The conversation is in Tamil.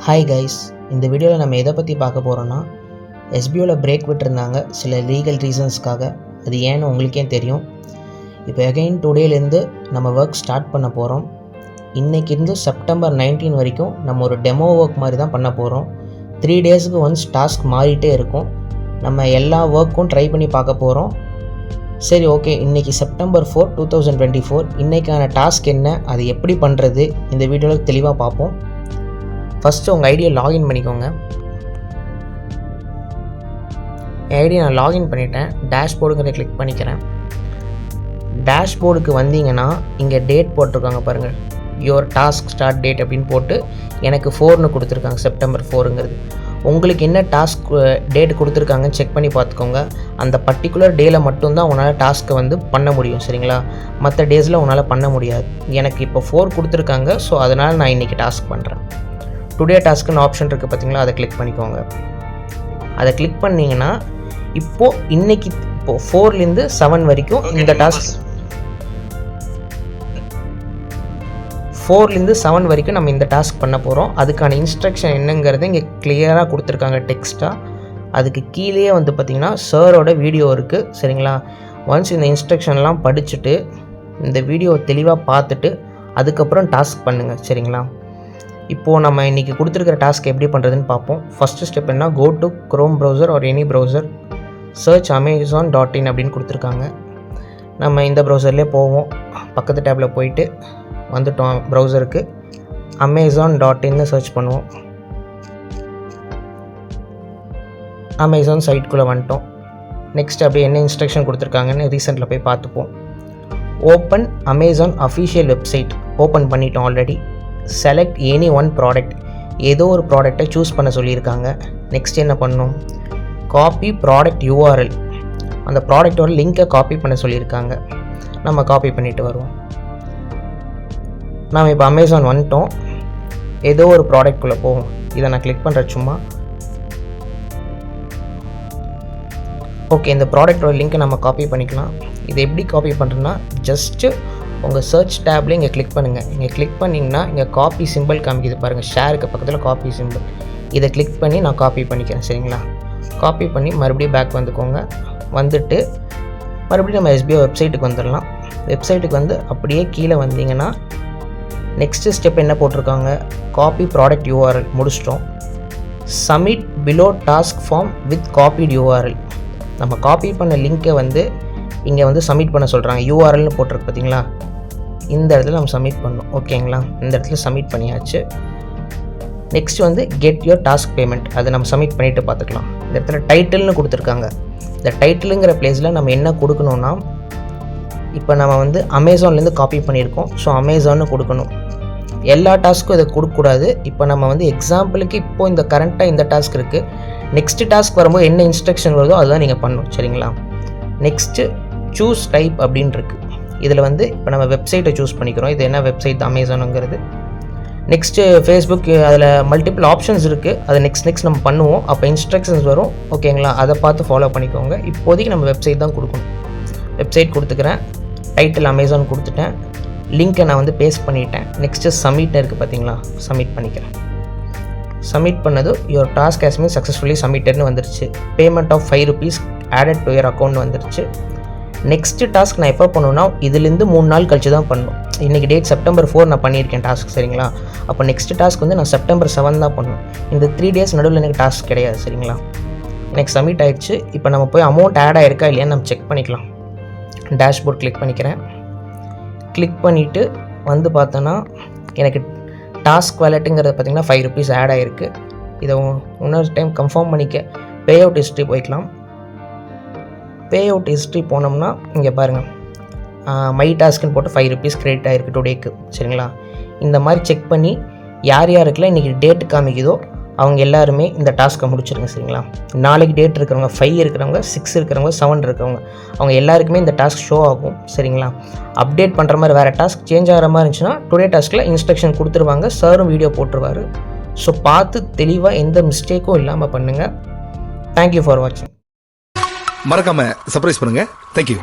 ஹாய் கைஸ், இந்த வீடியோவில் நம்ம எதை பற்றி பார்க்க போகிறோன்னா, எஸ்பிஓவில் பிரேக் விட்டுருந்தாங்க சில லீகல் ரீசன்ஸ்க்காக. அது ஏன்னு உங்களுக்கே தெரியும். இப்போ அகைன் டுடேலேருந்து நம்ம ஒர்க் ஸ்டார்ட் பண்ண போகிறோம். இன்றைக்கி இருந்து செப்டம்பர் 19 வரைக்கும் நம்ம ஒரு டெமோ ஒர்க் மாதிரி தான் பண்ண போகிறோம். 3 டேஸுக்கு ஒன்ஸ் டாஸ்க் மாறிட்டே இருக்கும். நம்ம எல்லா ஒர்க்கும் ட்ரை பண்ணி பார்க்க போகிறோம். சரி, ஓகே. இன்றைக்கி செப்டம்பர் 4, 2024. இன்றைக்கான டாஸ்க் என்ன, அது எப்படி பண்ணுறது, இந்த வீடியோவில் தெளிவாக பார்ப்போம். ஃபஸ்ட்டு உங்கள் ஐடியை லாகின் பண்ணிக்கோங்க. என் ஐடியை நான் லாகின் பண்ணிட்டேன். டேஷ்போர்டுங்கிறத கிளிக் பண்ணிக்கிறேன். டேஷ்போர்டுக்கு வந்தீங்கன்னா இங்கே டேட் போட்டிருக்காங்க பாருங்கள், யுவர் டாஸ்க் ஸ்டார்ட் டேட் அப்படின்னு போட்டு எனக்கு 4ன்னு கொடுத்துருக்காங்க, செப்டம்பர் 4ங்கிறது. உங்களுக்கு என்ன டாஸ்க் டேட் கொடுத்துருக்காங்கன்னு செக் பண்ணி பார்த்துக்கோங்க. அந்த பர்டிகுலர் டேயில் மட்டும்தான் உங்களால் டாஸ்க்கை வந்து பண்ண முடியும், சரிங்களா? மற்ற டேஸில் உங்களால் பண்ண முடியாது. எனக்கு இப்போ 4 கொடுத்துருக்காங்க, ஸோ அதனால் நான் இன்றைக்கி டாஸ்க் பண்ணுறேன். டுடே டாஸ்க்குன்னு ஆப்ஷன் இருக்குது பார்த்தீங்களா, அதை கிளிக் பண்ணிக்கோங்க. அதை கிளிக் பண்ணிங்கன்னா இப்போது 4லேருந்து 7 வரைக்கும் இந்த டாஸ்க் 4லேருந்து 7 வரைக்கும் நம்ம இந்த டாஸ்க் பண்ண போகிறோம். அதுக்கான இன்ஸ்ட்ரக்ஷன் என்னங்கிறது இங்கே கிளியராக கொடுத்துருக்காங்க டெக்ஸ்ட்டாக. அதுக்கு கீழே வந்து பார்த்திங்கன்னா சாரோட வீடியோ இருக்குது, சரிங்களா? ஒன்ஸ் இந்த இன்ஸ்ட்ரக்ஷன்லாம் படிச்சுட்டு இந்த வீடியோவை தெளிவாக பார்த்துட்டு அதுக்கப்புறம் டாஸ்க் பண்ணுங்கள், சரிங்களா? இப்போது நம்ம இன்றைக்கி கொடுத்துருக்கிற டாஸ்க் எப்படி பண்ணுறதுன்னு பார்ப்போம். ஃபஸ்ட்டு ஸ்டெப் என்ன, go to Chrome browser or any browser, search amazon.in அப்படின்னு கொடுத்துருக்காங்க. நம்ம இந்த ப்ரௌசர்லேயே போவோம். பக்கத்து டேப்பில் போயிட்டு வந்துட்டோம் ப்ரௌசருக்கு. amazon.in சர்ச் பண்ணுவோம். அமேசான் சைட்குள்ளே வந்துட்டோம். நெக்ஸ்ட் அப்படியே என்ன இன்ஸ்ட்ரக்ஷன் கொடுத்துருக்காங்கன்னு ரீசெண்டில் போய் பார்த்துப்போம். Open Amazon official website open பண்ணிட்டோம் already. Select any one product, ஏதோ ஒரு ப்ராடக்டை சூஸ் பண்ண சொல்லியிருக்காங்க. நெக்ஸ்ட் என்ன பண்ணணும், காப்பி ப்ராடக்ட் URL, அந்த ப்ராடக்டோட லிங்கை காப்பி பண்ண சொல்லியிருக்காங்க. நம்ம காப்பி பண்ணிவிட்டு வருவோம். நாம் இப்போ அமேசான் வந்துட்டோம். ஏதோ ஒரு ப்ராடக்ட்குள்ளே போவோம். இதை நான் கிளிக் பண்ணுறேன் சும்மா. ஓகே, இந்த ப்ராடக்டோட லிங்க்கை நம்ம காப்பி பண்ணிக்கலாம். இது எப்படி காப்பி பண்ணுறேன்னா, ஜஸ்ட்டு உங்கள் சர்ச் டேப்பில் இங்கே கிளிக் பண்ணுங்கள். இங்கே கிளிக் பண்ணிங்கன்னா இங்கே காப்பி சிம்பிள் காமிக்குது பாருங்கள், ஷேருக்கு பக்கத்தில் காப்பி சிம்பிள். இதை கிளிக் பண்ணி நான் காப்பி பண்ணிக்கிறேன், சரிங்களா? காப்பி பண்ணி மறுபடியும் பேக் வந்துக்கோங்க. வந்துட்டு மறுபடியும் நம்ம SBO வெப்சைட்டுக்கு வந்துடலாம். வெப்சைட்டுக்கு வந்து அப்படியே கீழே வந்தீங்கன்னா நெக்ஸ்ட்டு ஸ்டெப் என்ன போட்டிருக்காங்க, காப்பி ப்ராடக்ட் URL முடிச்சிட்டோம். Submit below task form with copied URL, நம்ம காப்பி பண்ண லிங்க்கை வந்து இங்கே வந்து சப்மிட் பண்ண சொல்கிறாங்க. URLனு போட்டிருக்கு பார்த்தீங்களா, இந்த இடத்துல நம்ம சப்மிட் பண்ணணும், ஓகேங்களா? இந்த இடத்துல சப்மிட் பண்ணியாச்சு. நெக்ஸ்ட் வந்து கெட் யுவர் டாஸ்க் பேமெண்ட், அதை நம்ம சப்மிட் பண்ணிவிட்டு பார்த்துக்கலாம். இந்த இடத்துல டைட்டில்னு கொடுத்துருக்காங்க. இந்த டைட்டிலுங்கிற பிளேஸில் நம்ம என்ன கொடுக்கணுன்னா, இப்போ நம்ம வந்து அமேசான்லேருந்து காப்பி பண்ணியிருக்கோம், ஸோ அமேசான்னு கொடுக்கணும். எல்லா டாஸ்க்கும் இதை கொடுக்கக்கூடாது. இப்போ நம்ம வந்து எக்ஸாம்பிளுக்கு இப்போது இந்த கரண்ட்டாக இந்த டாஸ்க் இருக்குது. நெக்ஸ்ட்டு டாஸ்க் வரும்போது என்ன இன்ஸ்ட்ரக்ஷன் வருதோ அதுதான் நீங்கள் பண்ணணும், சரிங்களா? நெக்ஸ்ட்டு சூஸ் டைப் அப்படின்னு இருக்குது. இதில் வந்து இப்போ நம்ம வெப்சைட்டை சூஸ் பண்ணிக்கிறோம். இது என்ன வெப்சைட், அமேசானுங்கிறது. நெக்ஸ்ட்டு ஃபேஸ்புக், அதில் மல்டிபிள் ஆப்ஷன்ஸ் இருக்குது. அதை நெக்ஸ்ட் நம்ம பண்ணுவோம். அப்போ இன்ஸ்ட்ரக்ஷன்ஸ் வரும், ஓகேங்களா? அதை பார்த்து ஃபாலோ பண்ணிக்கோங்க. இப்போதைக்கு நம்ம வெப்சைட் தான் கொடுக்கணும். வெப்சைட் கொடுத்துக்கிறேன். டைட்டில் அமேசான் கொடுத்துட்டேன். லிங்க்கை நான் வந்து பேஸ்ட் பண்ணிட்டேன். நெக்ஸ்ட்டு சப்மிட் இருக்குது பார்த்தீங்களா, சப்மிட் பண்ணிக்கிறேன். சப்மிட் பண்ணது your task has been successfully சப்மிட்டட்னு வந்துருச்சு. Payment of ₹5 added to your account வந்துருச்சு. நெக்ஸ்ட்டு டாஸ்க் நான் எப்போ பண்ணணுன்னா, இதுலேருந்து 3 நாள் கழிச்சு தான் பண்ணணும். இன்றைக்கி டேட் செப்டம்பர் 4 நான் பண்ணியிருக்கேன் டாஸ்க், சரிங்களா? அப்போ நெக்ஸ்ட்டு டாஸ்க் வந்து நான் செப்டம்பர் 7 தான் பண்ணணும். இந்த 3 டேஸ் நடுவில் எனக்கு டாஸ்க் கிடையாது, சரிங்களா? எனக்கு சப்மிட் ஆகிடுச்சு. இப்போ நம்ம போய் அமௌண்ட் ஆட் ஆகிருக்கா இல்லையான்னு நம்ம செக் பண்ணிக்கலாம். டேஷ்போர்ட் கிளிக் பண்ணிக்கிறேன். கிளிக் பண்ணிவிட்டு வந்து பார்த்தோன்னா எனக்கு டாஸ்க் வாலெட்டுங்கிறது பார்த்திங்கன்னா ₹5 ஆட் ஆகிருக்கு. இதை இன்னொரு டைம் கன்ஃபார்ம் பண்ணிக்க பே அவுட் ஹிஸ்ட்ரி போய்க்கலாம். பே அவுட் ஹிஸ்ட்ரி போனோம்னா இங்கே பாருங்கள், மை டாஸ்க்குன்னு போட்டு ₹5 கிரெடிட் ஆகிருக்கு டுடேக்கு, சரிங்களா? இந்த மாதிரி செக் பண்ணி யார் யாருக்கெல்லாம் இன்றைக்கி டேட்டு காமிக்குதோ அவங்க எல்லாருமே இந்த டாஸ்க்கை முடிச்சிருங்க, சரிங்களா? நாளைக்கு டேட் இருக்கிறவங்க, 5 இருக்கிறவங்க, 6 இருக்கிறவங்க, 7 இருக்கிறவங்க, அவங்க எல்லாருக்குமே இந்த டாஸ்க் ஷோ ஆகும், சரிங்களா? அப்டேட் பண்ணுற மாதிரி வேறு டாஸ்க் சேஞ்ச் ஆகிற மாதிரி இருந்துச்சுன்னா டுடே டாஸ்க்கில் இன்ஸ்ட்ரக்ஷன் கொடுத்துருவாங்க. சாரும் வீடியோ போட்டுருவார். ஸோ பார்த்து தெளிவாக எந்த மிஸ்டேக்கும் இல்லாமல் பண்ணுங்கள். தேங்க்யூ ஃபார் வாட்சிங். மறக்காம சர்ப்ரைஸ் பண்ணுங்க. தேங்க்யூ.